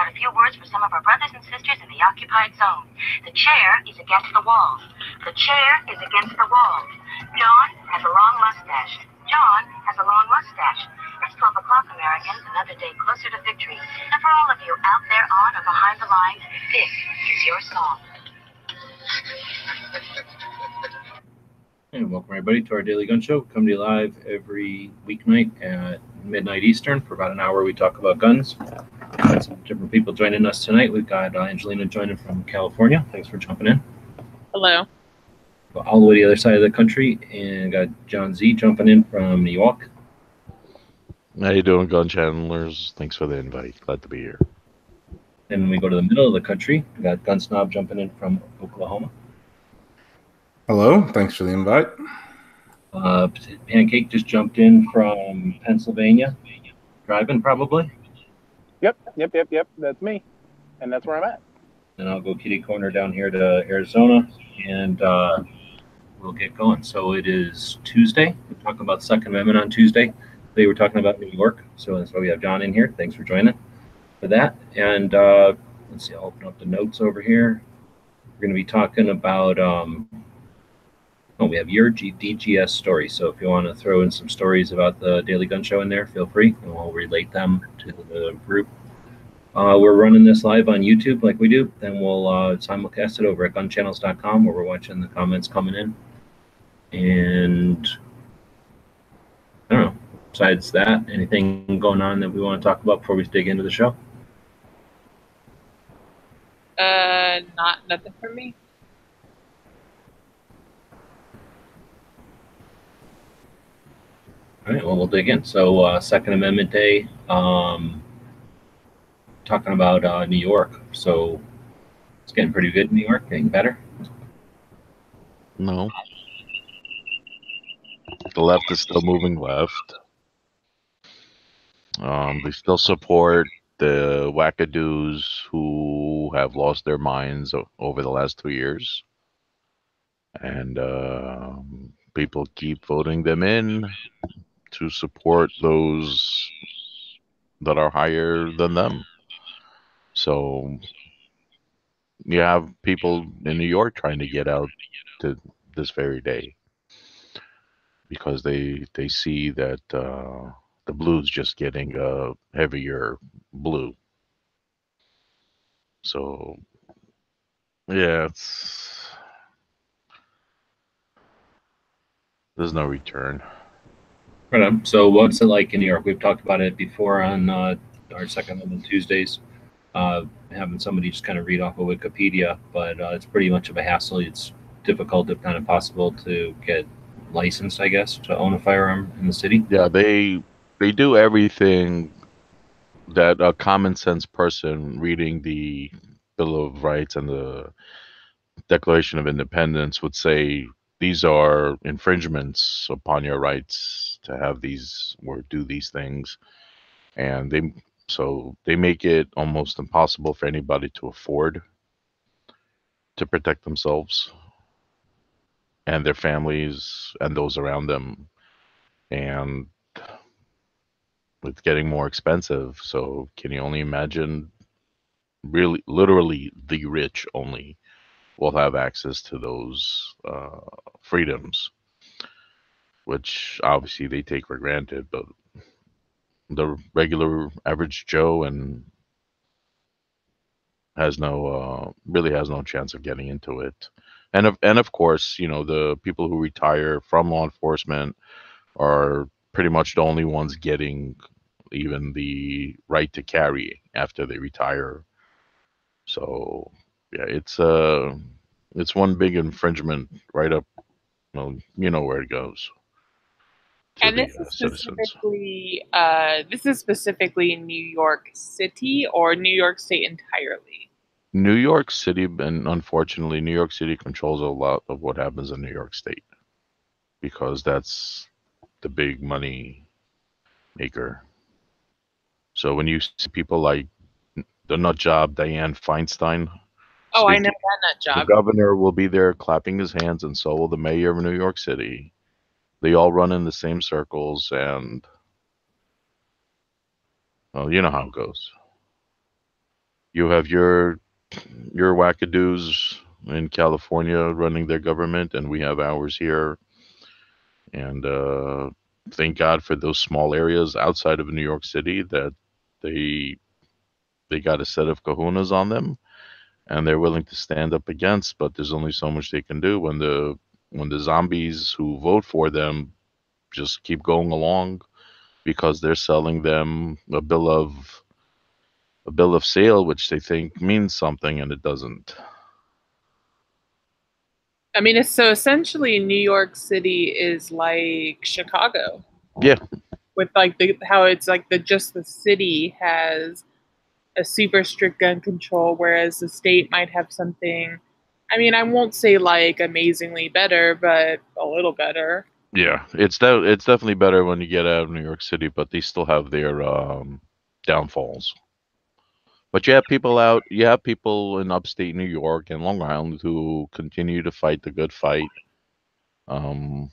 got a few words for some of our brothers and sisters in the occupied zone. The chair is against the wall. The chair is against the wall. John has a long mustache. John has a long mustache. It's 12 o'clock, Americans, another day closer to victory. And for all of you out there on or behind the lines, this is your song. And welcome everybody to our Daily Gun Show. Come to you live every weeknight at midnight Eastern. For about an hour, we talk about guns. Got some different people joining us tonight. We've got Angelina joining from California. Thanks for jumping in. Hello. All the way to the other side of the country, and got John Z jumping in from New York. How you doing, gun channelers? Thanks for the invite. Glad to be here. Then we go to the middle of the country. We got Gun Snob jumping in from Oklahoma. Hello, thanks for the invite. Pancake just jumped in from Pennsylvania. Driving, probably. Yep. That's me. And that's where I'm at. And I'll go kitty corner down here to Arizona, and we'll get going. So it is Tuesday. We're talking about Second Amendment on Tuesday. Today we're talking about New York. So that's why we have John in here. Thanks for joining for that. And let's see, I'll open up the notes over here. We're going to be talking about... we have your DGS story. So if you want to throw in some stories about the Daily Gun Show in there, feel free, and we'll relate them to the group. We're running this live on YouTube like we do. Then we'll simulcast it over at gunchannels.com, where we're watching the comments coming in. And I don't know. Besides that, anything going on that we want to talk about before we dig into the show? Nothing for me. All right, well, we'll dig in. So, Second Amendment Day, talking about New York. So, it's getting pretty good in New York, getting better. No. The left is still moving left. They still support the wackadoos who have lost their minds over the last 2 years. And people keep voting them in to support those that are higher than them. So you have people in New York trying to get out to this very day because they see that the blue's just getting a heavier blue. So yeah, there's no return. Right on. So what's it like in New York? We've talked about it before on our Second Amendment Tuesdays, having somebody just kind of read off of Wikipedia, but it's pretty much of a hassle. It's difficult, if not impossible, to get licensed, I guess, to own a firearm in the city. Yeah, they do everything that a common sense person reading the Bill of Rights and the Declaration of Independence would say these are infringements upon your rights to have these or do these things. And they make it almost impossible for anybody to afford to protect themselves and their families and those around them. And it's getting more expensive. So can you only imagine, really, literally the rich only will have access to those freedoms, which obviously they take for granted, but the regular average Joe and really has no chance of getting into it. And of course, the people who retire from law enforcement are pretty much the only ones getting even the right to carry after they retire. So yeah, it's one big infringement right up, you know where it goes. And this is specifically New York City or New York State entirely? New York City, and unfortunately, New York City controls a lot of what happens in New York State because that's the big money maker. So when you see people like the nut job Dianne Feinstein, I know that nut job. The governor will be there clapping his hands, and so will the mayor of New York City. They all run in the same circles, and well, you know how it goes. You have your wackadoos in California running their government, and we have ours here. And thank God for those small areas outside of New York City that they got a set of kahunas on them, and they're willing to stand up against. But there's only so much they can do when the zombies who vote for them just keep going along because they're selling them a bill of sale, which they think means something, and it doesn't. I mean, it's so essentially New York City is like Chicago. Yeah. With like how it's like just the city has a super strict gun control, whereas the state might have something. I mean, I won't say like amazingly better, but a little better. Yeah, it's definitely better when you get out of New York City, but they still have their downfalls. But you have people in upstate New York and Long Island who continue to fight the good fight. But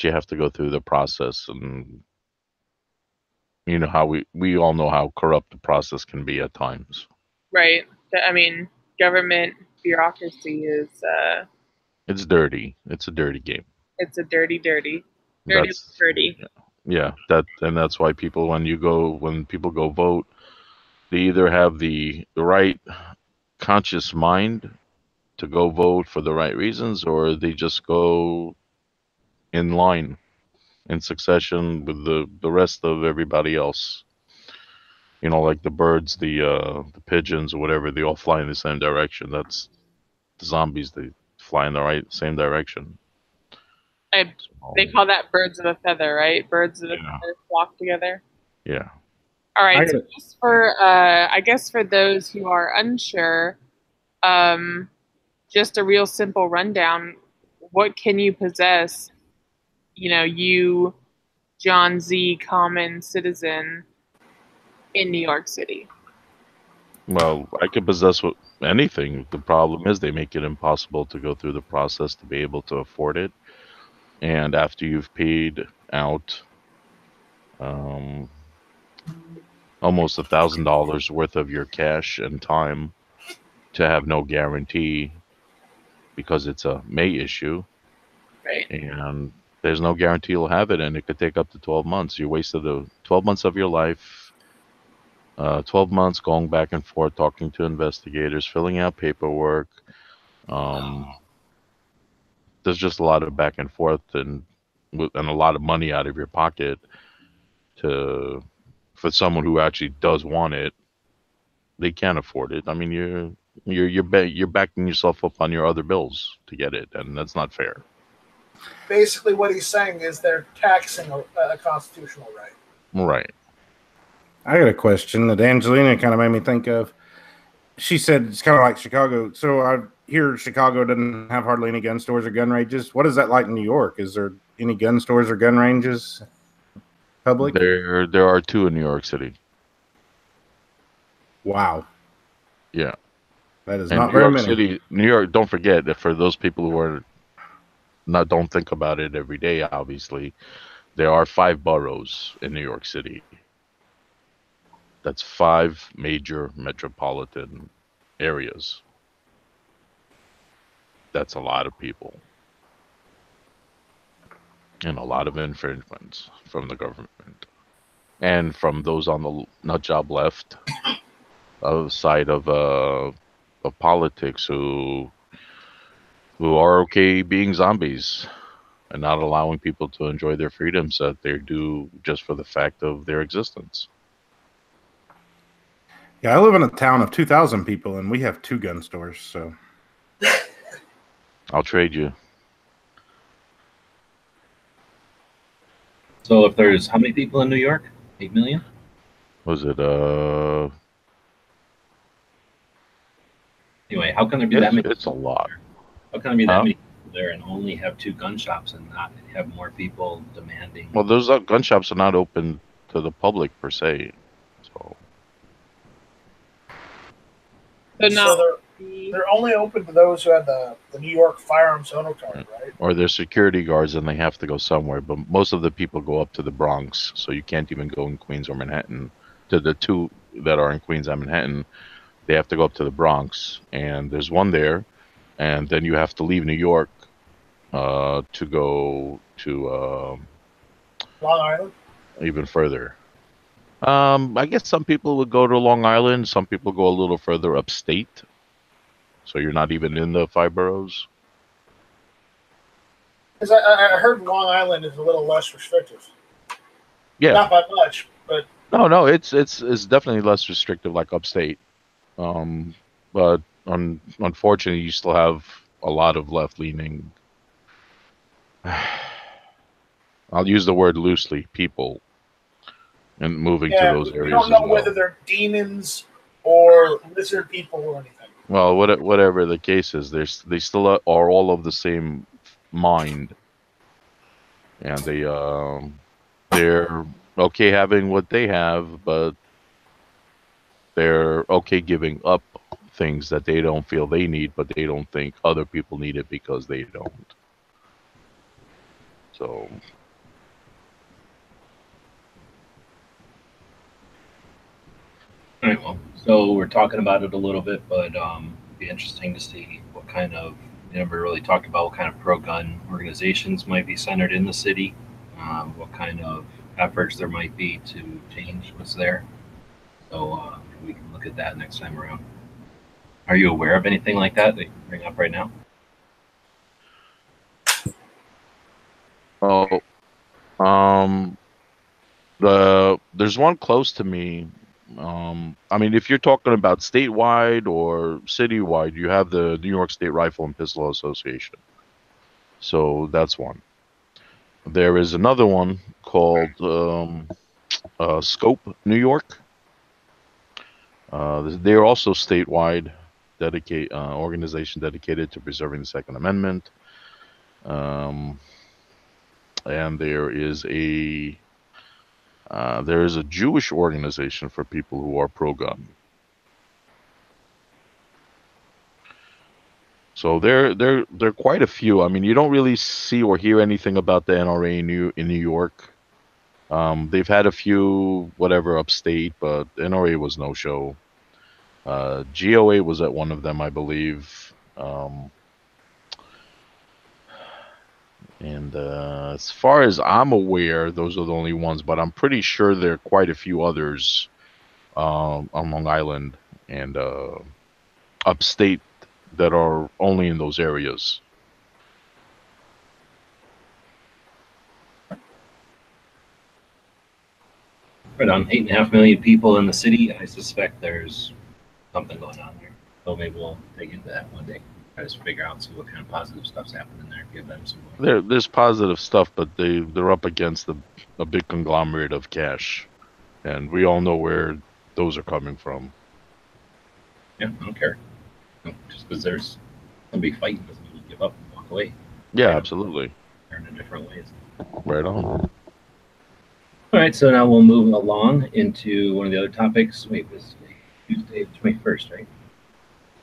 you have to go through the process, and you know how we all know how corrupt the process can be at times. Right. I mean, government bureaucracy is It's dirty. It's a dirty game. it's a dirty. Yeah, that's why people when people go vote, they either have the right conscious mind to go vote for the right reasons, or they just go in line in succession with the rest of everybody else. You know, like the birds, the pigeons, or whatever, they all fly in the same direction. That's the zombies. They fly in the same direction. They call that birds of a feather, right? Birds of a feather flock together. Yeah. All right. So just for I guess for those who are unsure, just a real simple rundown. What can you possess? You know, you, John Z, common citizen in New York City. Well, I could possess anything. The problem is they make it impossible to go through the process to be able to afford it. And after you've paid out almost $1,000 worth of your cash and time to have no guarantee because it's a May issue, right? And there's no guarantee you'll have it, and it could take up to 12 months. You wasted 12 months of your life, 12 months going back and forth, talking to investigators, filling out paperwork. There's just a lot of back and forth and a lot of money out of your pocket for someone who actually does want it. They can't afford it. I mean, you're backing yourself up on your other bills to get it, and that's not fair. Basically, what he's saying is they're taxing a constitutional right. Right. I got a question that Angelina kind of made me think of. She said it's kind of like Chicago. So I hear Chicago doesn't have hardly any gun stores or gun ranges. What is that like in New York? Is there any gun stores or gun ranges? Public? There are 2 in New York City. Wow. Yeah. That is not very many. City, New York, don't forget that for those people who don't think about it every day, obviously, there are 5 boroughs in New York City. That's 5 major metropolitan areas. That's a lot of people. And a lot of infringements from the government. And from those on the nutjob left side of politics who are okay being zombies and not allowing people to enjoy their freedoms that they do just for the fact of their existence. Yeah, I live in a town of 2,000 people, and we have 2 gun stores, so. I'll trade you. So if there's how many people in New York? 8 million? Was it, Anyway, how can there be that many? It's a lot. How can there be that many people there and only have 2 gun shops and not have more people demanding? Well, those gun shops are not open to the public per se, so. So they're only open to those who have the New York firearms owner card, right? Or they're security guards and they have to go somewhere. But most of the people go up to the Bronx, so you can't even go in Queens or Manhattan to the 2 that are in Queens and Manhattan, they have to go up to the Bronx, and there's one there, and then you have to leave New York to go to Long Island. even further. I guess some people would go to Long Island. Some people go a little further upstate, so you're not even in the 5 boroughs. Because I heard Long Island is a little less restrictive. Yeah, Not by much, but no, it's definitely less restrictive, like upstate. But unfortunately, you still have a lot of left-leaning. I'll use the word loosely, people, and moving to those areas. We don't know whether they're demons or lizard people or anything. Well, whatever the case is, they still are all of the same mind, and they're okay having what they have, but they're okay giving up things that they don't feel they need, but they don't think other people need it because they don't. So. All right, well, so we're talking about it a little bit, but it'd be interesting to see what kind of, we never really talked about what kind of pro-gun organizations might be centered in the city, what kind of efforts there might be to change what's there. So we can look at that next time around. Are you aware of anything like that you can bring up right now? There's one close to me. I mean, if you're talking about statewide or citywide, you have the New York State Rifle and Pistol Association. So that's one. There is another one called Scope New York. They're also statewide, organization dedicated to preserving the Second Amendment. And there is a Jewish organization for people who are pro-gun. So there are quite a few. I mean, you don't really see or hear anything about the NRA in New York. They've had a few, whatever, upstate, but NRA was no show. GOA was at one of them, I believe. And as far as I'm aware, those are the only ones, but I'm pretty sure there are quite a few others on Long Island and upstate that are only in those areas. Right on 8.5 million people in the city. I suspect there's something going on there. So maybe we'll dig into that one day. Try to figure out, see what kind of positive stuff's happening there. Give them some. There's positive stuff, but they're up against a big conglomerate of cash, and we all know where those are coming from. Yeah, I don't care. No, just because there's somebody fighting doesn't mean you give up and walk away. Yeah, absolutely. Learn in different ways. Right on. All right, so now we'll move along into one of the other topics. Wait, this Tuesday, the 21st, right?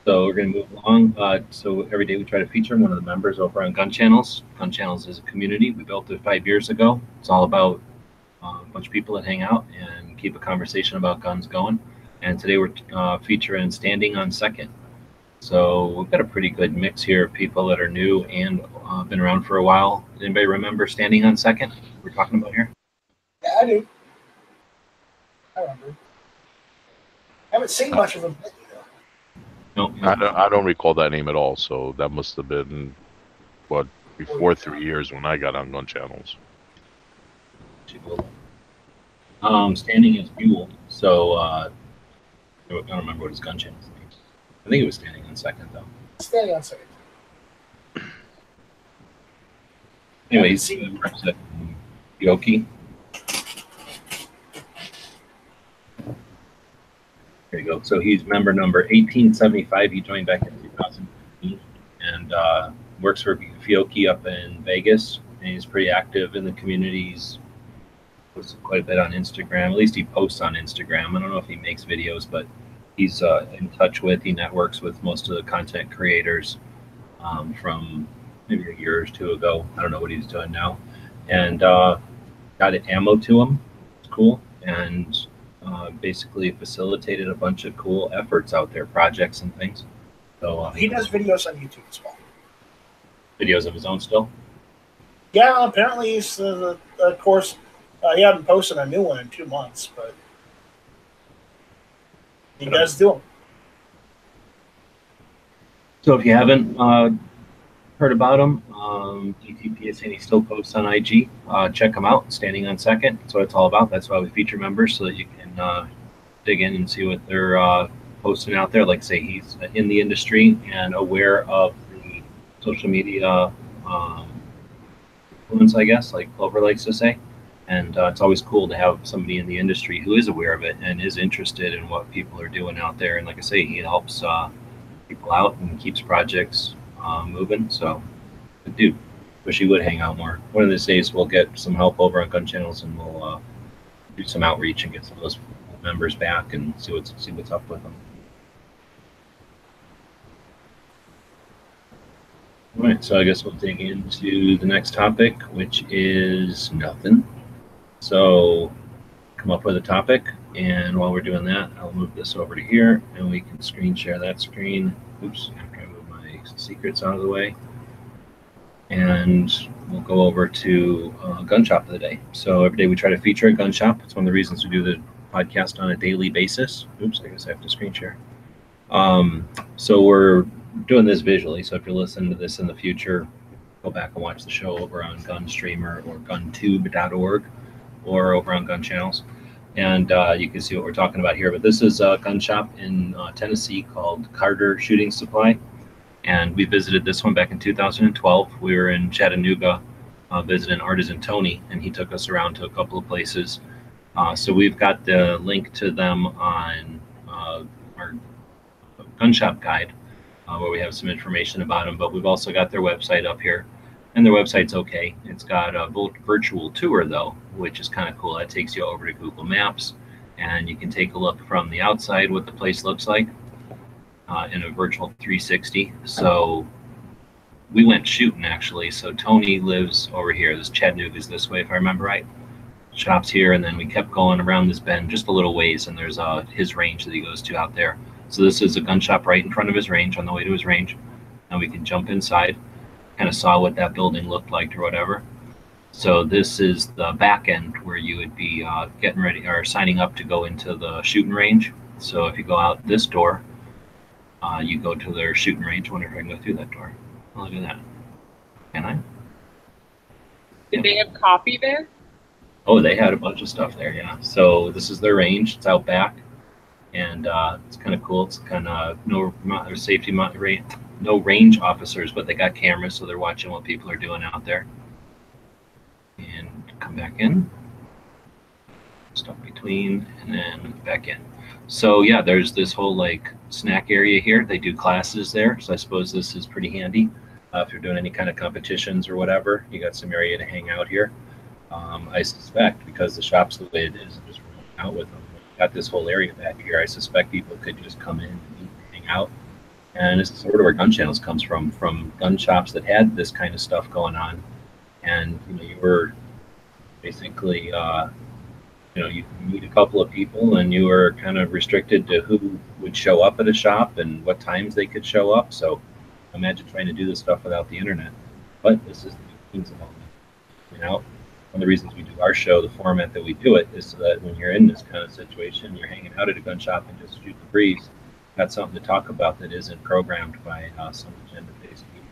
So we're going to move along. So every day we try to feature one of the members over on Gun Channels. Gun Channels is a community. We built it 5 years ago. It's all about a bunch of people that hang out and keep a conversation about guns going. And today we're featuring Standing on Second. So we've got a pretty good mix here of people that are new and been around for a while. Anybody remember Standing on Second? We're talking about here? Yeah, I do. I remember. I haven't seen much of them lately, though. No. I don't recall that name at all. So that must have been before 3 years when I got on Gun Channels. Standing is Buell. So I don't remember what his gun channel is. I think it was Standing on Second, though. Standing on Second. Anyway, he works at Yoki. There you go. So he's member number 1875. He joined back in 2015 and works for Fiocchi up in Vegas. And he's pretty active in the communities. Posts quite a bit on Instagram. At least he posts on Instagram. I don't know if he makes videos, but he's in touch with, he networks with most of the content creators from maybe a year or two ago. I don't know what he's doing now. And got an ammo to him. It's cool. And basically facilitated a bunch of cool efforts out there, projects and things. So He does videos on YouTube as well. Videos of his own still? Yeah, apparently he's, of course, he hasn't posted a new one in 2 months, but he does do them. So if you haven't heard about him, DTP is saying he still posts on IG. Check him out, Standing on Second. That's what it's all about. That's why we feature members, so that you can dig in and see what they're posting out there. Like I say, he's in the industry and aware of the social media influence, I guess, like Clover likes to say. And it's always cool to have somebody in the industry who is aware of it and is interested in what people are doing out there. And like I say, he helps people out and keeps projects moving. So, good dude. Wish he would hang out more. One of these days, we'll get some help over on Gun Channels, and we'll do some outreach and get some of those members back and see what's up with them. All right, so I guess we'll dig into the next topic, which is nothing. So, come up with a topic, and while we're doing that, I'll move this over to here, and we can screen share that screen. Oops, after I move my secrets out of the way. And we'll go over to gun shop of the day. So every day we try to feature a gun shop. It's one of the reasons we do the podcast on a daily basis. Oops, I guess I have to screen share. So we're doing this visually. So if you're listening to this in the future, go back and watch the show over on GunStreamer or guntube.org or over on Gun Channels. And you can see what we're talking about here. But this is a gun shop in Tennessee called Carter Shooting Supply. And we visited this one back in 2012. We were in Chattanooga visiting Artisan Tony, and he took us around to a couple of places. So we've got the link to them on our gun shop guide, where we have some information about them. But we've also got their website up here, and their website's okay. It's got a virtual tour, though, which is kind of cool. That takes you over to Google Maps, and you can take a look from the outside what the place looks like. In a virtual 360. So we went shooting, actually. So Tony lives over here. This Chattanooga's this way, if I remember right. Shop's here, and then we kept going around this bend just a little ways, and there's his range that he goes to out there. So this is a gun shop right in front of his range, on the way to his range. And we can jump inside. Kind of saw what that building looked like or whatever. So this is the back end where you would be getting ready or signing up to go into the shooting range. So if you go out this door, you go to their shooting range. I wonder if I can go through that door. Oh, look at that. Can I? Did they have coffee there? Oh, they had a bunch of stuff there, yeah. So this is their range. It's out back, and it's kind of cool. It's kind of no range officers, but they got cameras, so they're watching what people are doing out there. And come back in. Stuff between, and then back in. So yeah, there's this whole like snack area here. They do classes there, so I suppose this is pretty handy if you're doing any kind of competitions or whatever. You got some area to hang out here. I suspect because the shop's the way it is, just out with them. Got this whole area back here. I suspect people could just come in and eat and hang out. And this is sort of where Gun Channels comes from gun shops that had this kind of stuff going on. And you were basically you meet a couple of people, and you were kind of restricted to who would show up at a shop and what times they could show up. So imagine trying to do this stuff without the internet. But this is the means of all that. One of the reasons we do our show, the format that we do it, is so that when you're in this kind of situation, you're hanging out at a gun shop and just shoot the breeze, got something to talk about that isn't programmed by some agenda-based media.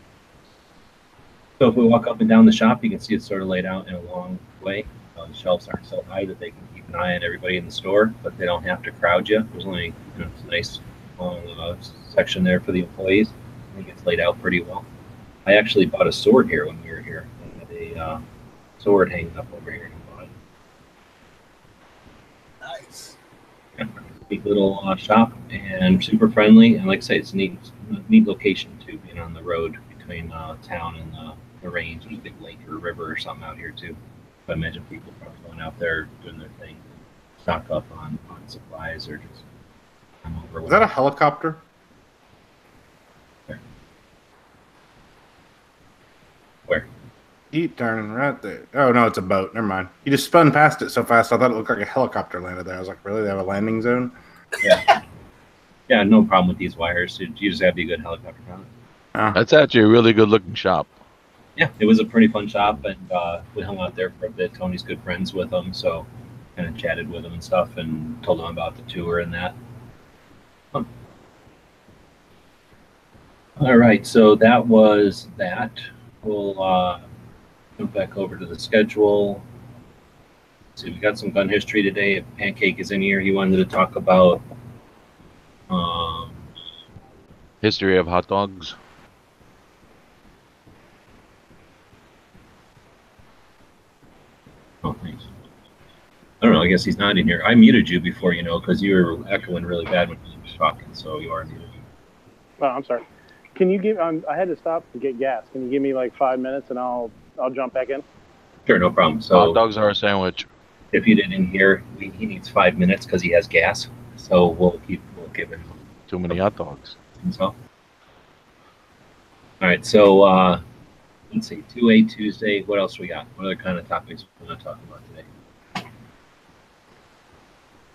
So if we walk up and down the shop, you can see it's sort of laid out in a long way. The shelves aren't so high that they can keep an eye on everybody in the store, but they don't have to crowd you. There's only it's a nice long section there for the employees. I think it's laid out pretty well. I actually bought a sword here when we were here. I had a sword hanging up over here. Nice. Yeah, neat little shop, and super friendly. And like I say, it's a neat location too, being on the road between town and the range. There's a big lake or river or something out here too. I imagine people probably going out there doing their thing, stock up on supplies or just come over. Is that a helicopter? Where? Keep turning right there. Oh no, it's a boat. Never mind. You just spun past it so fast. I thought it looked like a helicopter landed there. I was like, really? They have a landing zone? Yeah. Yeah, no problem with these wires. You just have to be a good helicopter pilot. That's actually a really good looking shop. Yeah, it was a pretty fun shop, and we hung out there for a bit. Tony's good friends with him, so kind of chatted with him and stuff, and told him about the tour and that. Fun. All right, so that was that. We'll jump back over to the schedule. So we got some gun history today. If Pancake is in here, he wanted to talk about history of hot dogs. Oh, thanks. I don't know. I guess he's not in here. I muted you before, because you were echoing really bad when you were talking, so you are muted. Oh, I'm sorry. Can you give? I had to stop to get gas. Can you give me like 5 minutes and I'll jump back in? Sure, no problem. So hot dogs are a sandwich. If you didn't hear, he needs 5 minutes because he has gas. So we'll give him too many hot dogs. So, all right. So let's see. 2A Tuesday. What else we got? What other kind of topics we want to talk about today?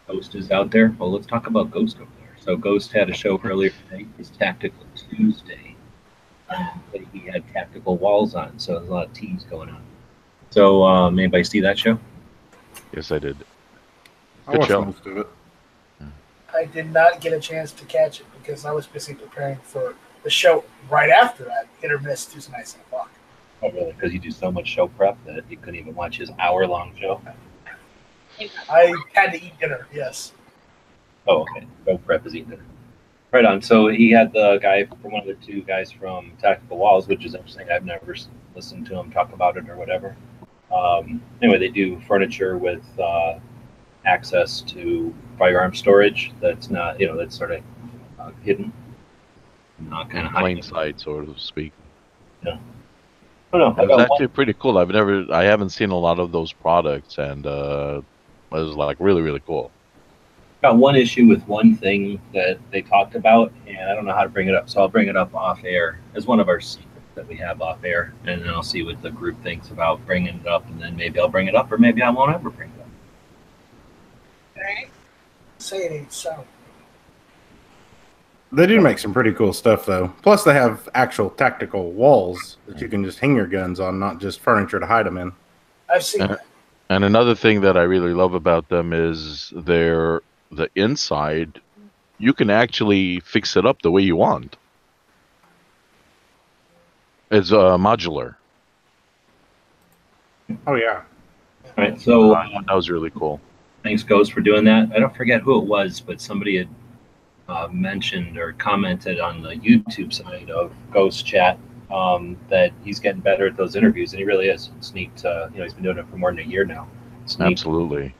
Ghost is out there. Well, let's talk about Ghost over there. So Ghost had a show earlier today. It's Tactical Tuesday. But he had tactical walls on, so there's a lot of teams going on. So anybody see that show? Yes, I did. I watched most of it. I did not get a chance to catch it because I was busy preparing for the show right after that. Hit or miss Tuesday night, 7 o'clock. Oh, really? Because you do so much show prep that you couldn't even watch his hour-long show? I had to eat dinner, yes. Oh, okay. Show prep is eating dinner. Right on. So he had the guy from one of the two guys from Tactical Walls, which is interesting. I've never listened to him talk about it or whatever. Anyway, they do furniture with access to firearm storage that's not, that's sort of hidden, not kind of plain sight, so to speak. Yeah. Oh, no, it was actually pretty cool. I haven't seen a lot of those products, and it was like really, really cool. Got one issue with one thing that they talked about, and I don't know how to bring it up, so I'll bring it up off air as one of our secrets that we have off air, and then I'll see what the group thinks about bringing it up, and then maybe I'll bring it up, or maybe I won't ever bring it up. All right. Say it ain't so. They do make some pretty cool stuff, though. Plus, they have actual tactical walls that you can just hang your guns on, not just furniture to hide them in. I've seen that. And another thing that I really love about them is the inside. You can actually fix it up the way you want. It's modular. Oh, yeah. All right, so that was really cool. Thanks, Ghost, for doing that. I don't forget who it was, but somebody had mentioned or commented on the YouTube side of Ghost Chat that he's getting better at those interviews, and he really is. It's neat. He's been doing it for more than a year now. It's absolutely.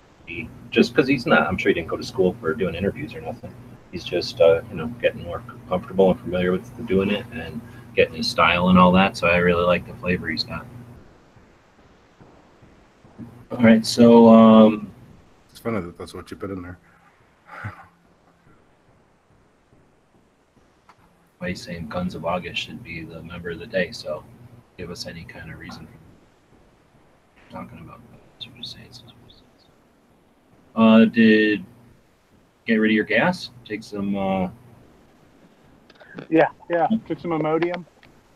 Just because he's not, I'm sure he didn't go to school for doing interviews or nothing. He's just, getting more comfortable and familiar with doing it and getting his style and all that. So I really like the flavor he's got. All right, so it's funny that that's what you put in there. Why he's saying Guns of August should be the member of the day. So give us any kind of reason for talking about that. That's what you're saying. Did get rid of your gas? Take some. Yeah. Took some Imodium.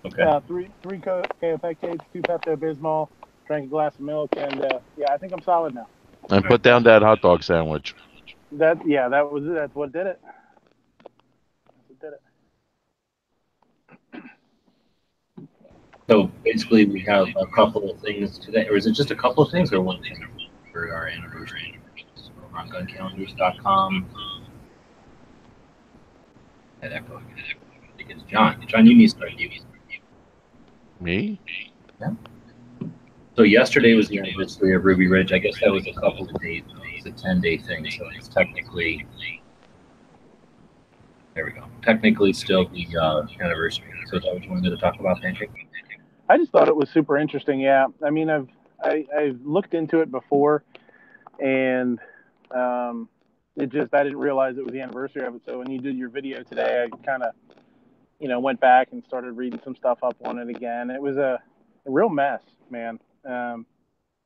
Okay. Three Kaopectates, 2 Pepto-Bismol, drank a glass of milk, and I think I'm solid now. And put down that hot dog sandwich. That was it. That's what did it. So basically, we have a couple of things today, or is it just a couple of things, or one thing for our anniversary? Over on guncalendars.com. That echo. I think it's John. John, you need to start. Me? Yeah. So yesterday was the anniversary of Ruby Ridge. I guess that was a couple of days. It was a 10-day thing, so it's technically. There we go. Technically, still the anniversary. So is that what you wanted to talk about, Pancake? I just thought it was super interesting. Yeah, I mean, I've looked into it before, and I didn't realize it was the anniversary of it. So when you did your video today, I kind of, went back and started reading some stuff up on it again. It was a real mess, man.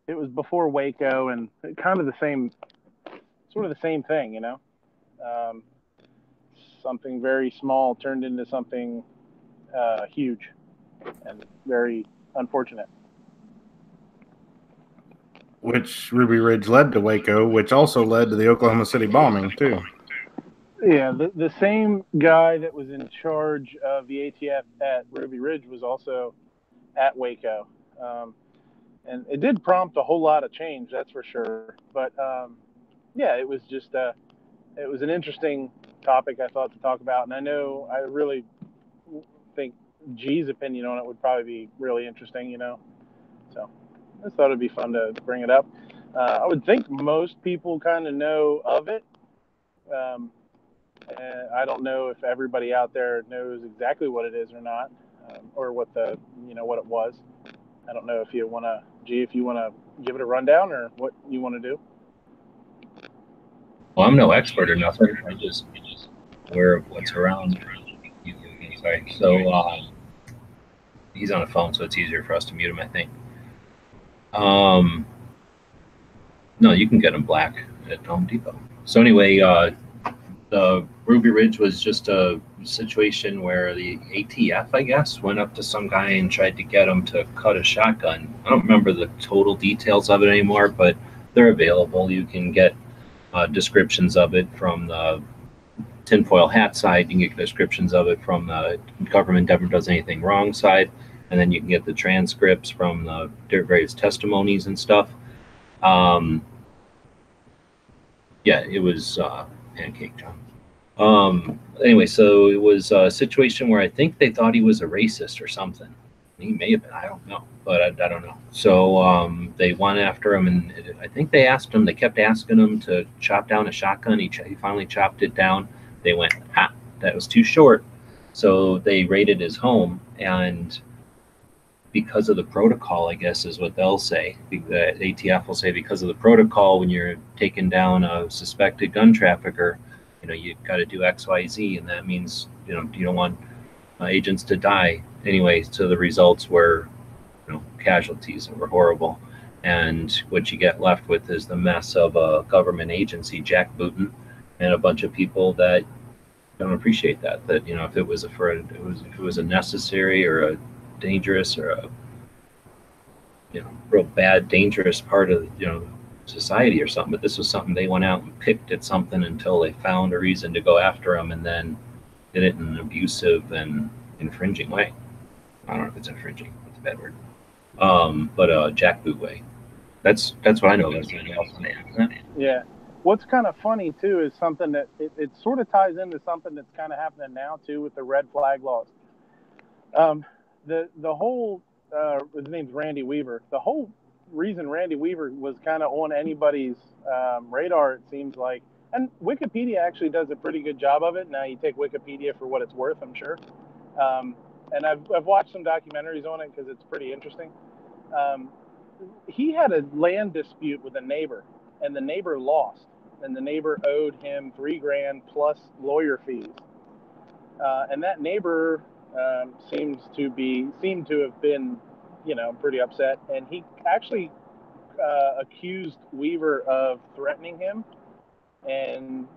It was before Waco, and kind of the same, sort of the same thing, you know. Something very small turned into something huge and very unfortunate. Which Ruby Ridge led to Waco, which also led to the Oklahoma City bombing, too. Yeah, the same guy that was in charge of the ATF at Ruby Ridge was also at Waco. And it did prompt a whole lot of change, that's for sure. But, yeah, it was just it was an interesting topic, I thought, to talk about. And I know I really think G's opinion on it would probably be really interesting, you know. So I thought it'd be fun to bring it up. I would think most people kind of know of it. And I don't know if everybody out there knows exactly what it is or not, or what what it was. I don't know if you want to, G, if you want to give it a rundown or what you want to do. Well, I'm no expert or nothing. I just aware of what's around. Sorry. So he's on a phone, so it's easier for us to mute him, I think. No, you can get him black at Home Depot. So anyway, the Ruby Ridge was just a situation where the ATF, I guess, went up to some guy and tried to get him to cut a shotgun. I don't remember the total details of it anymore, but they're available. You can get descriptions of it from the tinfoil hat side. You can get descriptions of it from the government never does anything wrong side. And then you can get the transcripts from the various testimonies and stuff. Yeah, it was pancake, John. Anyway, so it was a situation where I think they thought he was a racist or something. He may have been, I don't know, but I don't know. So they went after him, and I think they asked him, they kept asking him to chop down a shotgun. He finally chopped it down. They went, that was too short. So they raided his home, and because of the protocol, I guess is what they'll say. The ATF will say because of the protocol, when you're taking down a suspected gun trafficker, you've got to do X, Y, Z, and that means you don't want agents to die. Anyway, so the results were casualties that were horrible, and what you get left with is the mess of a government agency jackbooting and a bunch of people that don't appreciate that. That if it was a necessary or a dangerous or a real bad dangerous part of society or something, but this was something they went out and picked at something until they found a reason to go after them, and then did it in an abusive and infringing way. I don't know if it's infringing, it's a bad word, but a jackboot way. That's what I know. Yeah. What's kind of funny too is something that it sort of ties into something that's kind of happening now too with the red flag laws. The whole his name's Randy Weaver. The whole reason Randy Weaver was kind of on anybody's radar, it seems like, and Wikipedia actually does a pretty good job of it. Now you take Wikipedia for what it's worth, I'm sure. And I've watched some documentaries on it because it's pretty interesting. He had a land dispute with a neighbor, and the neighbor lost, and the neighbor owed him $3,000 plus lawyer fees. And that neighbor seemed to have been, pretty upset, and he actually accused Weaver of threatening him and,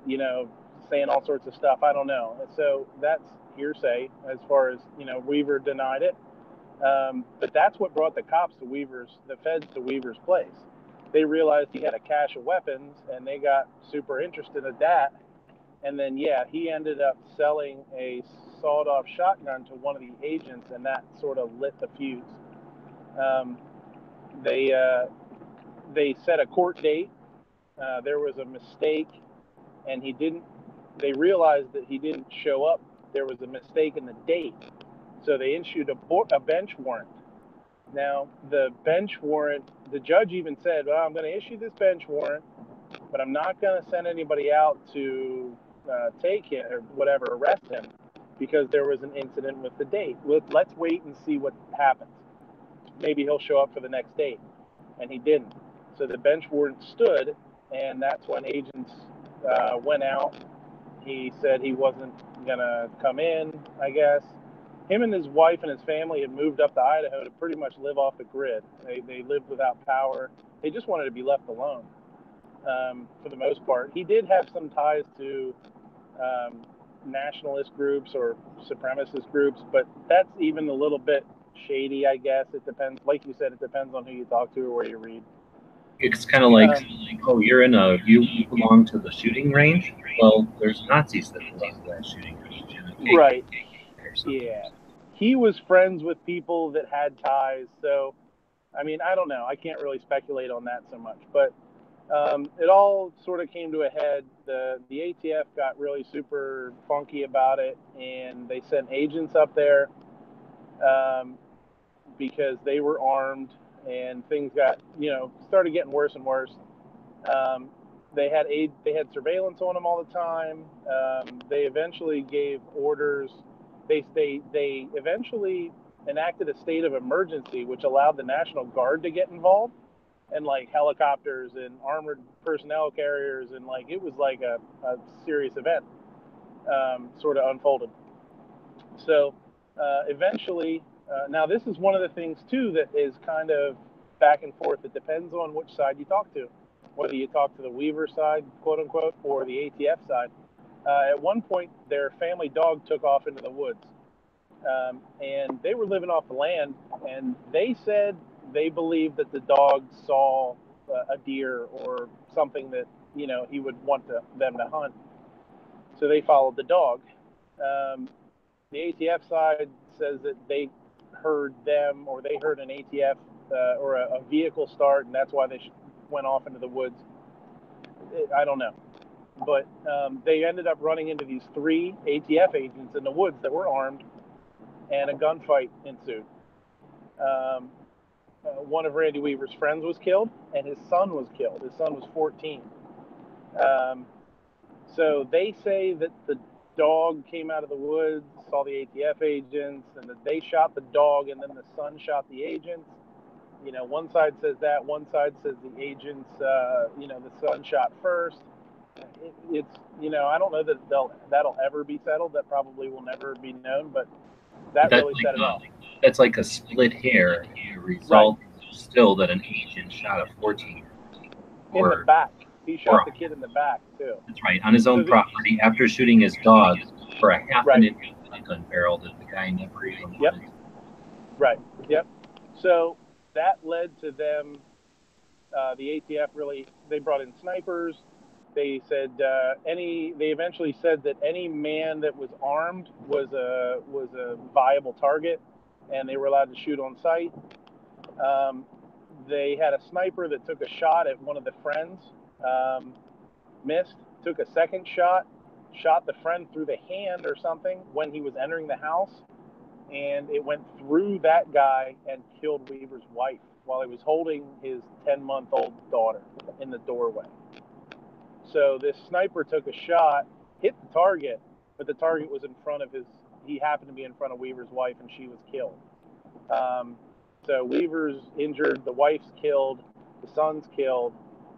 saying all sorts of stuff. I don't know. So that's hearsay as far as, Weaver denied it. But that's what brought the feds to Weaver's place. They realized he had a cache of weapons, and they got super interested in that. And then, he ended up selling a sawed-off shotgun to one of the agents, and that sort of lit the fuse. They set a court date. There was a mistake, and they realized that he didn't show up. There was a mistake in the date. So they issued a bench warrant. Now, the bench warrant, the judge even said, well, I'm going to issue this bench warrant, but I'm not going to send anybody out to take him or whatever, arrest him, because there was an incident with the date. Let's wait and see what happens. Maybe he'll show up for the next date. And he didn't. So the bench warrant stood, and that's when agents went out. He said he wasn't going to come in, I guess. him and his wife and his family had moved up to Idaho to pretty much live off the grid. They lived without power. They just wanted to be left alone for the most part. He did have some ties to nationalist groups or supremacist groups, but that's even a little bit shady, I guess. It depends. Like you said, it depends on who you talk to or where you read. It's kind of like, oh, you belong to the shooting range? Well, there's Nazis that belong to that shooting range. Right. Yeah. He was friends with people that had ties. So, I mean, I don't know. I can't really speculate on that so much. But it all sort of came to a head. The ATF got really super funky about it, and they sent agents up there because they were armed, and things got, started getting worse and worse. They had surveillance on them all the time. They eventually gave orders. They eventually enacted a state of emergency, which allowed the National Guard to get involved, and like helicopters and armored personnel carriers, and like it was like a serious event sort of unfolded. So eventually, now this is one of the things too that is kind of back and forth. It depends on which side you talk to, whether you talk to the Weaver side, quote unquote, or the ATF side. At one point, their family dog took off into the woods, and they were living off the land, and they said they believed that the dog saw a deer or something that, he would want them to hunt. So they followed the dog. The ATF side says that they heard them, or they heard an ATF or a vehicle start, and that's why they went off into the woods. I don't know. But they ended up running into these 3 ATF agents in the woods that were armed, and a gunfight ensued. One of Randy Weaver's friends was killed, and his son was killed. His son was 14. So they say that the dog came out of the woods, saw the ATF agents, and that they shot the dog, and then the son shot the agents. One side says that, one side says the agents, the son shot first. It's, I don't know that that'll ever be settled. That probably will never be known, but that really set it off. That's like a split hair. The result is still that an agent shot a 14. In the back. He shot the kid in the back, too. That's right, on his own property, after shooting his dog for a half an inch gun barrel that the guy never even wanted. Right, yep. So that led to them, the ATF they brought in snipers. They said they eventually said that any man that was armed was a viable target, and they were allowed to shoot on sight. They had a sniper that took a shot at one of the friends, missed, took a second shot the friend through the hand or something when he was entering the house, and it went through that guy and killed Weaver's wife while he was holding his 10-month-old daughter in the doorway. So this sniper took a shot, hit the target, but the target was in front of he happened to be in front of Weaver's wife, and she was killed. So Weaver's injured, the wife's killed, the son's killed,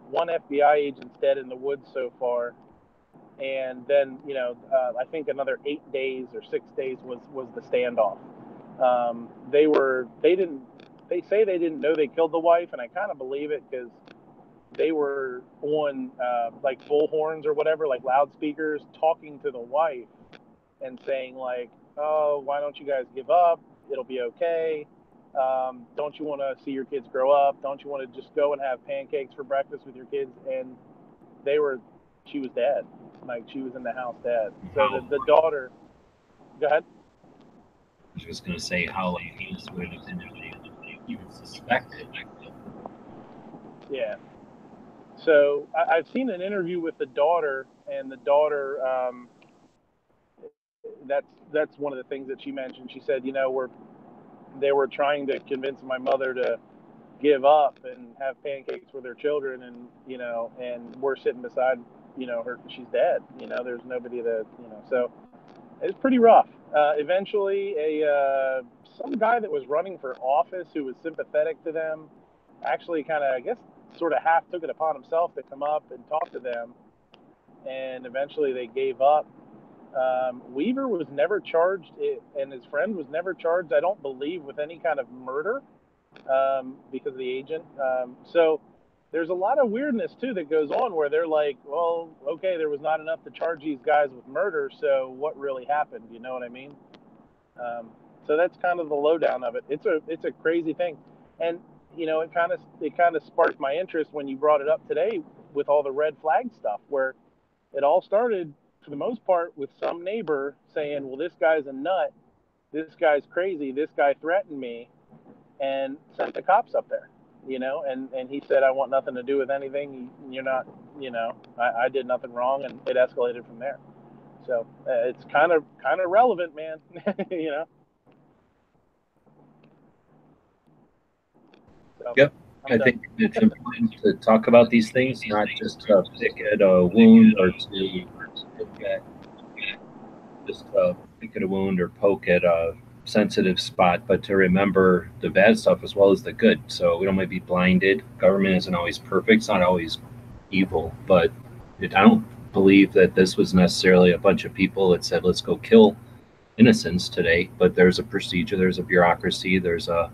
1 FBI agent's dead in the woods so far, and then I think another 8 days or 6 days was the standoff. They say they didn't know they killed the wife, and I kind of believe it because they were on like bullhorns or whatever, like loudspeakers, talking to the wife and saying like, "Oh, why don't you guys give up? It'll be okay. Don't you want to see your kids grow up? Don't you want to just go and have pancakes for breakfast with your kids?" And she was dead. Like, she was in the house dead. So the daughter, go ahead. I was just going to say how heinous would have been if they even suspected. Yeah. So I've seen an interview with the daughter, and the daughter, that's one of the things that she mentioned. She said, they were trying to convince my mother to give up and have pancakes with her children, and and we're sitting beside her. She's dead. There's nobody to so it's pretty rough. Eventually some guy that was running for office who was sympathetic to them actually kind of, I guess, sort of half took it upon himself to come up and talk to them, and eventually they gave up. Weaver was never charged, and his friend was never charged, I don't believe, with any kind of murder because of the agent. So there's a lot of weirdness, too, that goes on where they're like, well, okay, there was not enough to charge these guys with murder, so what really happened? You know what I mean? So that's kind of the lowdown of it. It's a crazy thing. And, you know, it kind of sparked my interest when you brought it up today with all the red flag stuff, where it all started, for the most part, with some neighbor saying, well, this guy's a nut, this guy's crazy, this guy threatened me, and sent the cops up there, you know, and he said, I want nothing to do with anything. You're not, you know, I did nothing wrong, and it escalated from there. So it's kind of relevant, man, you know. So, Yep. I think it's important to talk about these things, not just to pick at a wound or to pick at a wound or poke at a sensitive spot, but to remember the bad stuff as well as the good. So we don't might be blinded. Government isn't always perfect. It's not always evil, but I don't believe that this was necessarily a bunch of people that said, let's go kill innocents today. But there's a procedure, there's a bureaucracy, there's a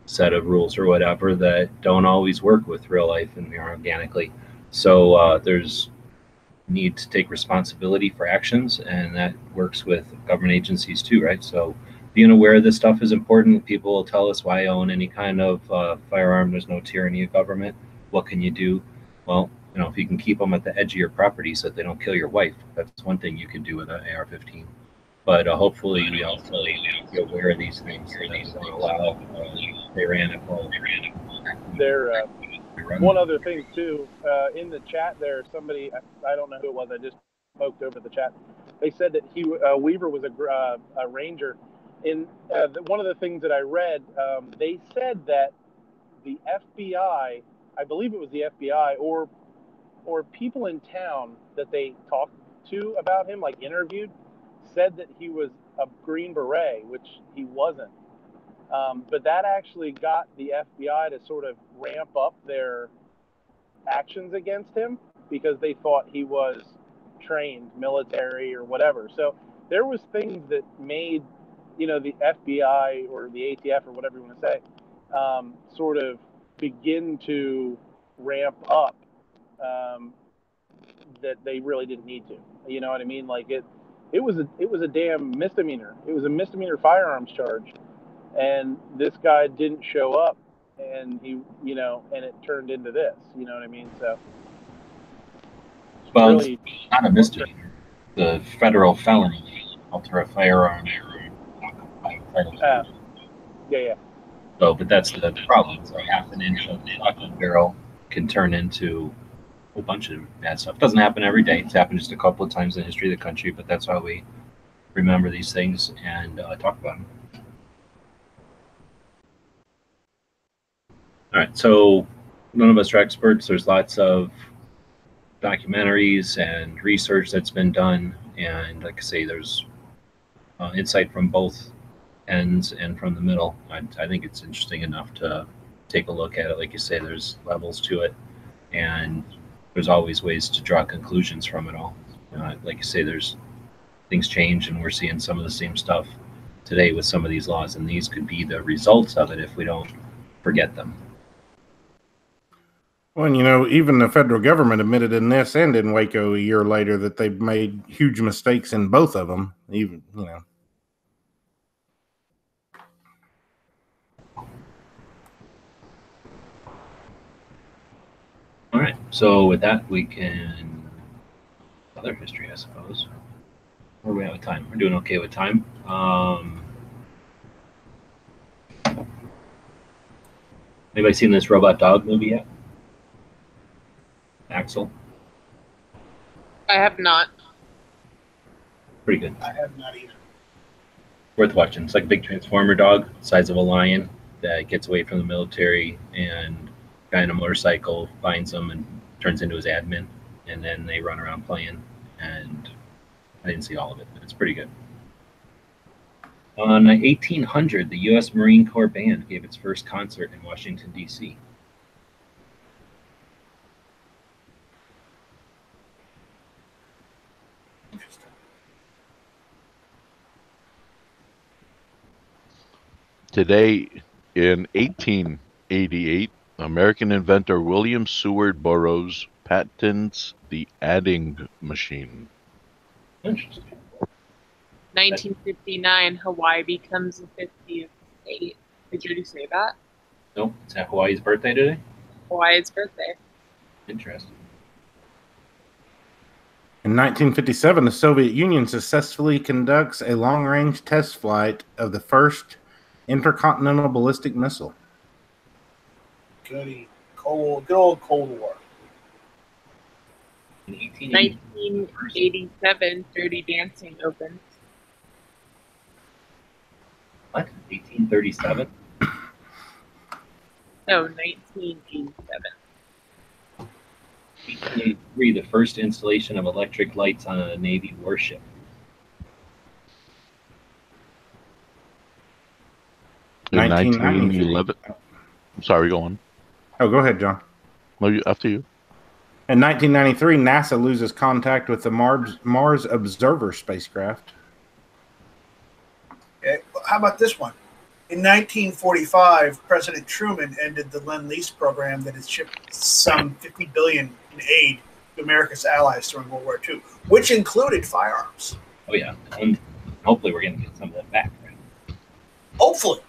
set of rules or whatever that don't always work with real life and organically. So there's need to take responsibility for actions, and that works with government agencies too, right? So being aware of this stuff is important. People will tell us, why own any kind of firearm? There's no tyranny of government. What can you do? Well, you know, if you can keep them at the edge of your property so that they don't kill your wife, that's one thing you can do with an AR-15. But hopefully we also be aware of these things so that don't allow tyrannical. One other thing too, in the chat there, somebody, I don't know who it was, I just poked over the chat. They said that Weaver was a ranger. In one of the things that I read, they said that the FBI, I believe it was the FBI or people in town that they talked to about him, like interviewed, said that he was a Green Beret, which he wasn't. But that actually got the FBI to sort of ramp up their actions against him because they thought he was trained military or whatever. So there was things that made, you know, the FBI or the ATF or whatever you want to say, sort of begin to ramp up that they really didn't need to. You know what I mean? Like it was a damn misdemeanor. It was a misdemeanor firearms charge. And this guy didn't show up, and he, you know, and it turned into this. You know what I mean? So, well, really, it's not a misdemeanor. The federal felony, alter a firearm. Yeah. So, but that's the problem. So half an inch of shotgun barrel can turn into a whole bunch of bad stuff. It doesn't happen every day. It's happened just a couple of times in the history of the country, but that's why we remember these things and talk about them. All right, so none of us are experts. There's lots of documentaries and research that's been done, and like I say, there's insight from both ends and from the middle. I think it's interesting enough to take a look at it. Like you say, there's levels to it, and there's always ways to draw conclusions from it all. Like you say, there's things change, and we're seeing some of the same stuff today with some of these laws, and these could be the results of it if we don't forget them. Well, you know, even the federal government admitted in this and in Waco a year later that they made huge mistakes in both of them. Even, you know. All right. So with that, we can other history, I suppose. Where are we at with time? We're doing okay with time. Anybody seen this Robot Dog movie yet? Axel? I have not. Pretty good. I have not either. Worth watching. It's like a big transformer dog, size of a lion, that gets away from the military, and a guy on a motorcycle finds him and turns into his admin, and then they run around playing. And I didn't see all of it, but it's pretty good. On 1800, the U.S. Marine Corps Band gave its first concert in Washington, D.C. Today, in 1888, American inventor William Seward Burroughs patents the adding machine. Interesting. 1959, Hawaii becomes the 50th state. Did you already say that? Nope. Is that Hawaii's birthday today? Hawaii's birthday. Interesting. In 1957, the Soviet Union successfully conducts a long-range test flight of the first intercontinental ballistic missile. Good old Cold War. In 1880. 1987, Dirty Dancing opens. What? 1837? No, 1987. 1883, the first installation of electric lights on a Navy warship. In 1911. I'm sorry, go on. Oh, go ahead, John. No, after you. In 1993, NASA loses contact with the Mars Observer spacecraft. Okay. How about this one? In 1945, President Truman ended the Lend-Lease program that has shipped some $50 billion in aid to America's allies during World War II, which included firearms. Oh, yeah. And hopefully we're going to get some of that back. Right? Hopefully.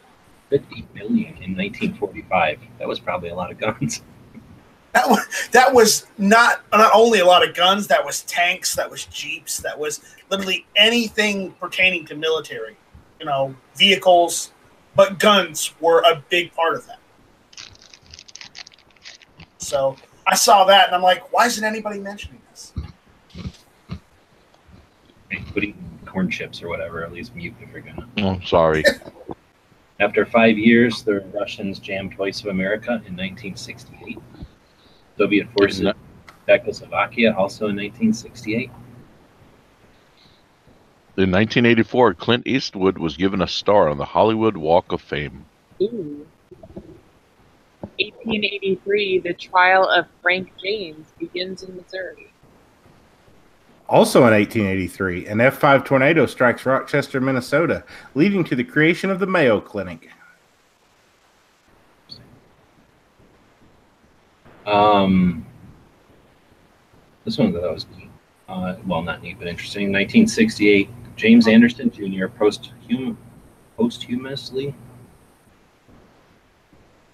$50 billion in 1945. That was probably a lot of guns. That was not only a lot of guns, that was tanks, that was jeeps, that was literally anything pertaining to military, vehicles, but guns were a big part of that. So I saw that and I'm like, why isn't anybody mentioning this? Putting corn chips or whatever, at least mute if you're gonna. Oh, sorry. After 5 years, the Russians jammed twice of America in 1968. Soviet forces in Czechoslovakia also in 1968. In 1984, Clint Eastwood was given a star on the Hollywood Walk of Fame. Ooh. 1883, the trial of Frank James begins in Missouri. Also in 1883, an F5 tornado strikes Rochester, Minnesota, leading to the creation of the Mayo Clinic. This one that was neat. Well, not neat, but interesting. 1968, James Anderson Jr. posthumously.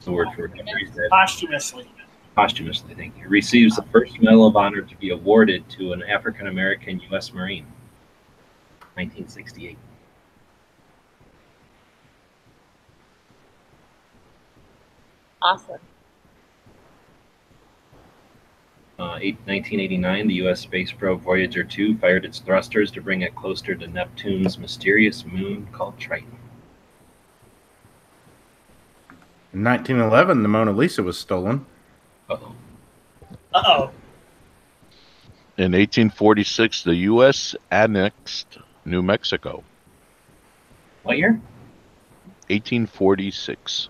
The word for Posthumously. Posthumously, thank you. Receives the first Medal of Honor to be awarded to an African American U.S. Marine. 1968. Awesome. 1989, the U.S. space probe Voyager 2 fired its thrusters to bring it closer to Neptune's mysterious moon called Triton. In 1911, the Mona Lisa was stolen. Uh-oh. Uh-oh. In 1846, the U.S. annexed New Mexico. What year? 1846.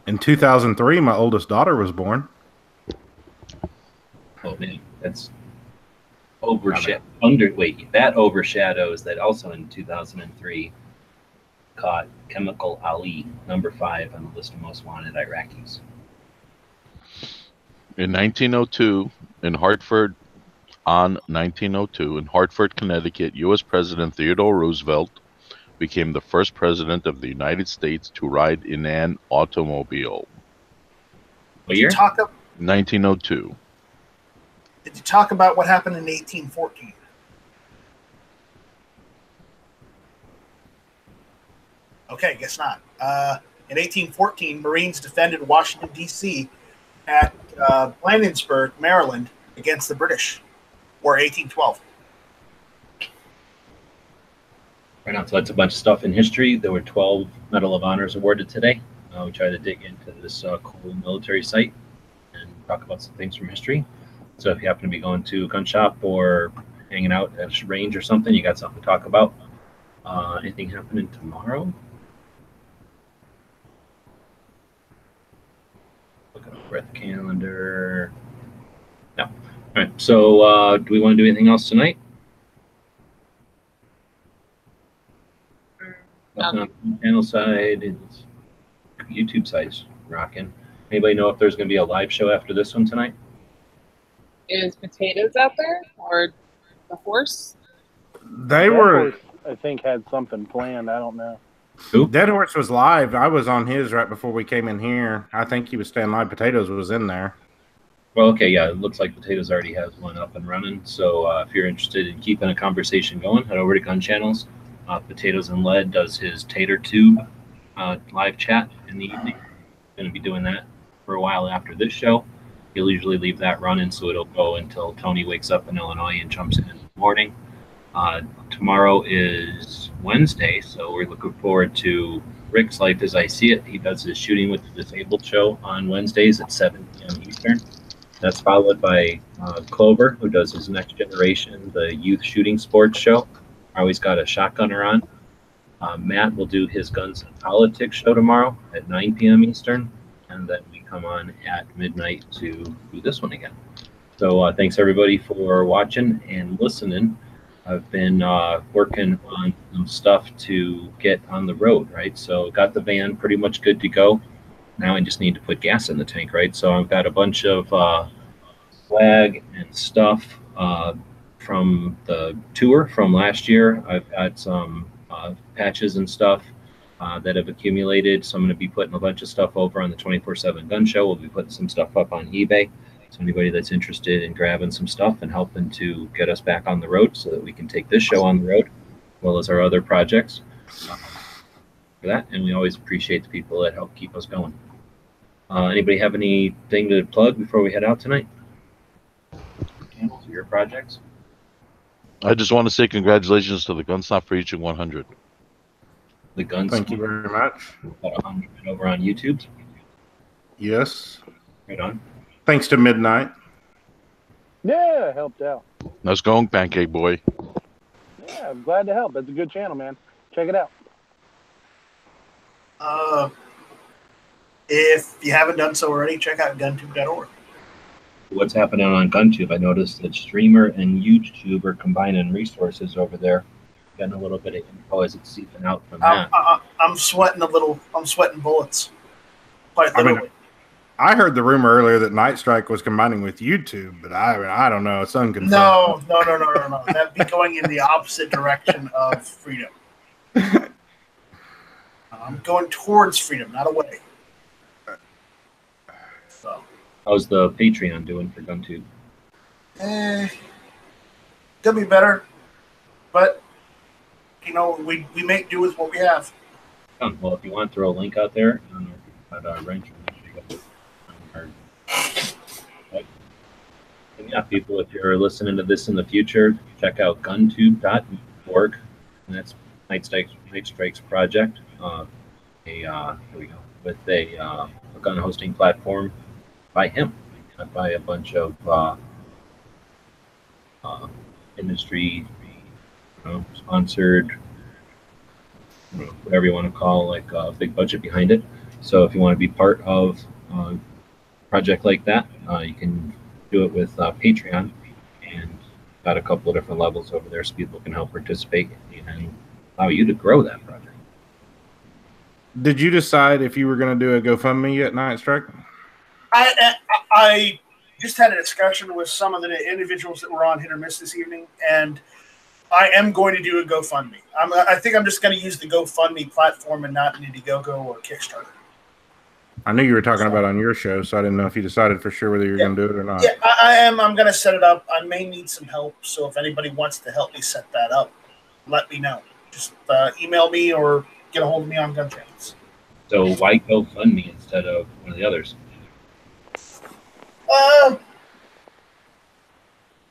In 2003, my oldest daughter was born. Oh, man, that's that overshadows that also in 2003 caught Chemical Ali, number 5 on the list of most wanted Iraqis. In 1902, in Hartford, Connecticut, U.S. President Theodore Roosevelt became the first president of the United States to ride in an automobile. What year? 1902. Did you talk about what happened in 1814? Okay, guess not. In 1814, Marines defended Washington, D.C. at Bladensburg, Maryland, against the British, or 1812. Right on. So that's a bunch of stuff in history. There were 12 Medal of Honors awarded today. We try to dig into this cool military site and talk about some things from history. So if you happen to be going to a gun shop or hanging out at a range or something, you got something to talk about. Anything happening tomorrow? Looking over at the calendar. No. All right. So do we want to do anything else tonight? Nothing on the channel side. It's YouTube side's rocking. Anybody know if there's going to be a live show after this one tonight? Is Potatoes out there or the horse? They were. Horse, I think, had something planned. I don't know. Who? Dead Horse was live. I was on his right before we came in here. I think he was staying live. Potatoes was in there. Well, okay, yeah, it looks like Potatoes already has one up and running. So if you're interested in keeping a conversation going, head over to Gun Channels. Potatoes and Lead does his Tater Tube live chat in the evening. Going to be doing that for a while after this show. He'll usually leave that running, so it'll go until Tony wakes up in Illinois and jumps in the morning. Tomorrow is Wednesday, so we're looking forward to Rick's Life as I See It. He does his Shooting with the Disabled show on Wednesdays at 7 p.m. Eastern. That's followed by Clover, who does his Next Generation, the youth shooting sports show. Always got a shotgunner on. Matt will do his Guns and Politics show tomorrow at 9 p.m. Eastern, and then we come on at midnight to do this one again. So thanks everybody for watching and listening. I've been working on some stuff to get on the road, right? So got the van pretty much good to go. Now I just need to put gas in the tank, right? So I've got a bunch of swag and stuff from the tour from last year. I've got some patches and stuff that have accumulated. So I'm going to be putting a bunch of stuff over on the 24/7 Gun Show. We'll be putting some stuff up on eBay. So anybody that's interested in grabbing some stuff and helping to get us back on the road so that we can take this show on the road, as well as our other projects, for that. And we always appreciate the people that help keep us going. Anybody have anything to plug before we head out tonight? Channels or your projects? I just want to say congratulations to the Gun Stop for reaching 100. The Guns. Thank you very much. About 100 over on YouTube. Yes. Right on. Thanks to Midnight. Yeah, helped out. Let's go, Pancake Boy. Yeah, I'm glad to help. That's a good channel, man. Check it out. If you haven't done so already, check out guntube.org. What's happening on GunTube? I noticed that Streamer and YouTube are combining resources over there. Getting a little bit of info as it's seeping out from that. I'm sweating a little. I'm sweating bullets. Quite literally. I heard the rumor earlier that Night Strike was combining with YouTube, but I don't know. It's unconfirmed. No. That'd be going in the opposite direction of freedom. I'm going towards freedom, not away. So. How's the Patreon doing for GunTube? Could be better, but you know, we make do with what we have. Well, if you want to throw a link out there, at Wrench. And yeah, people, if you're listening to this in the future, check out guntube.org, and that's Night Strike's project. Here we go, with a gun hosting platform by him, not by a bunch of industry sponsored, whatever you want to call, like a big budget behind it. So if you want to be part of a project like that, you can do it with Patreon, and got a couple of different levels over there so people can help participate and allow you to grow that project. Did you decide if you were going to do a GoFundMe at Night Strike? I just had a discussion with some of the individuals that were on Hit or Miss this evening, and I am going to do a GoFundMe. I think I'm just going to use the GoFundMe platform and not Indiegogo or Kickstarter. I knew you were talking about on your show, so I didn't know if you decided for sure whether you're going to do it or not. Yeah, I am. I'm going to set it up. I may need some help, so if anybody wants to help me set that up, let me know. Just email me or get a hold of me on Gun Channels. So why GoFundMe instead of one of the others?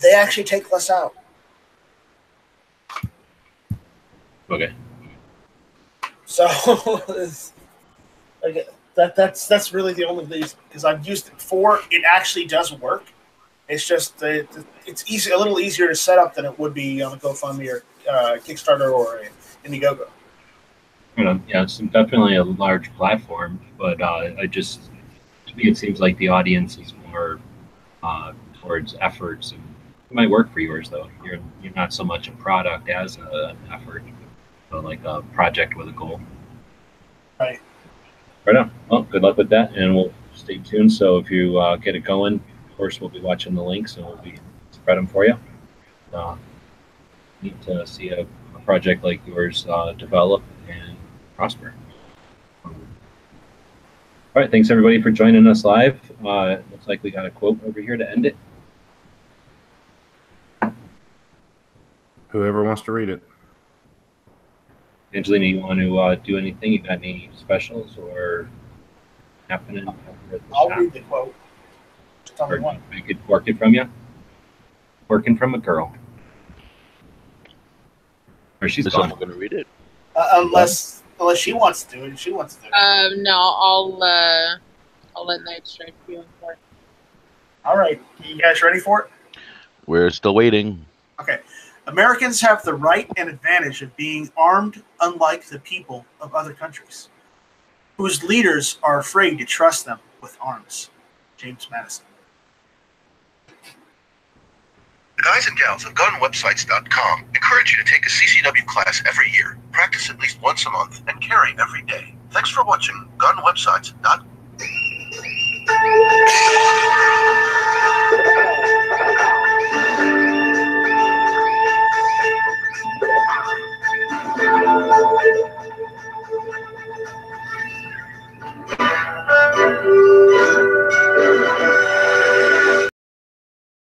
They actually take less out. Okay. So okay, that's really the only reason, because I've used it before. It actually does work. It's just it's easy, a little easier to set up than it would be on a GoFundMe or Kickstarter or Indiegogo. Yeah, it's definitely a large platform, but to me it seems like the audience is more towards efforts. And it might work for yours though. You're not so much a product as an effort. So like a project with a goal. Right. Right on. Well, good luck with that, and we'll stay tuned. So if you get it going, of course, we'll be watching the links and we'll be spread them for you. Need to see a project like yours develop and prosper. All right, thanks everybody for joining us live. Looks like we got a quote over here to end it. Whoever wants to read it. Angelina, you want to do anything? You got any specials or happening? I'll read the quote. Just tell me Or one. I could work it from you. Working from a girl. Or she's Is gone. someone going to read it? Unless she wants to do it. She wants to do it. No, I'll let Night Strike feel for it. All right. You guys ready for it? We're still waiting. Okay. Americans have the right and advantage of being armed, unlike the people of other countries, whose leaders are afraid to trust them with arms. James Madison. The guys and gals of gunwebsites.com encourage you to take a CCW class every year, practice at least once a month, and carry every day. Thanks for watching gunwebsites.com.